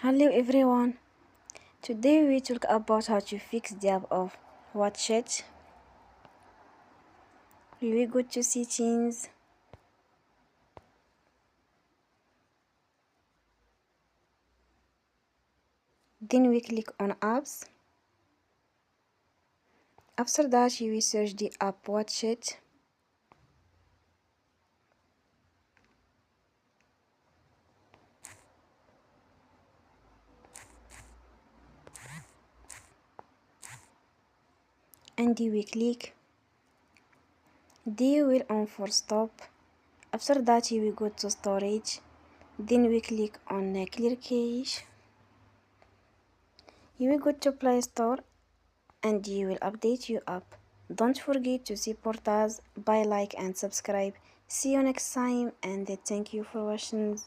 Hello everyone. Today we talk about how to fix the app of WhatsApp. We go to settings. Then we click on apps. After that you will search the app WhatsApp. And you will click. Then you will on Forcestop. After that you will go to storage. Then we click on clear cache. You will go to Play Store and you will update your app. Don't forget to support us by like and subscribe. See you next time and thank you for watching.